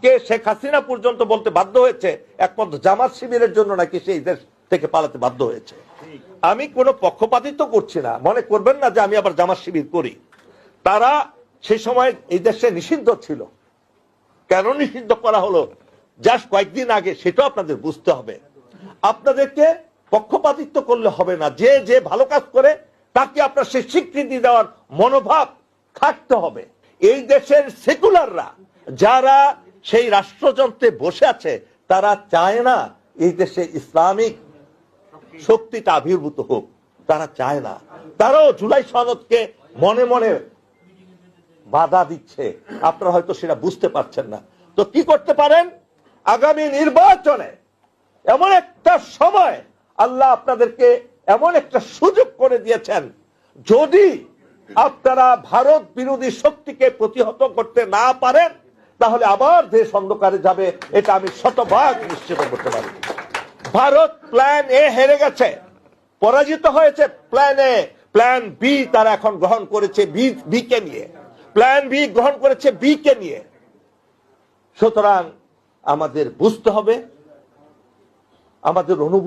কে শেখ হাসিনা পর্যন্ত বলতে বাধ্য হয়েছে একমাত্র জামাত শিবিরের জন্য নাকি সেই দেশ থেকে পালাতে বাধ্য হয়েছে। আমি কোনো পক্ষপাতিত্ব করছি না, মনে করবেন না যে আমি আবার জামাত শিবির করি। তারা সেই সময় এই দেশে নিষিদ্ধ ছিল। কেন নিষিদ্ধ করা হলো জাস্ট কয়েকদিন আগে, সেটাও আপনাদের বুঝতে হবে। আপনাদেরকে পক্ষপাতিত্ব করলে হবে না, যে যে ভালো কাজ করে তাকে আপনার সে স্বীকৃতি দেওয়ার মনোভাব থাকতে হবে। এই দেশের সেকুলাররা যারা সেই রাষ্ট্রযন্ত্রে বসে আছে তারা চায় না এই দেশে ইসলামিক শক্তিটা আবির্ভূত হোক, তারা চায় না। তারাও জুলাই সনদকে মনে মনে বাধা দিচ্ছে, আপনারা হয়তো সেটা বুঝতে পারছেন না। তো কি করতে পারেন? আগামী নির্বাচনে এমন একটা সময় আল্লাহ আপনাদেরকে এমন একটা সুযোগ করে দিয়েছেন, যদি আপনারা ভারত বিরোধী শক্তিকে প্রতিহত করতে না পারেন তাহলে আবার দেশ অন্ধকারে যাবে, এটা আমি শতভাগ নিশ্চিত করতে পারি। ভারত প্ল্যান এ হেরে গেছে, পরাজিত হয়েছে প্ল্যান এ, প্ল্যান বি তারা এখন গ্রহণ করেছে বি কে নিয়ে, প্ল্যান বি গ্রহণ করেছে বি কে নিয়ে। সুতরাং আমাদের বুঝতে হবে, আমাদের অনুভূতি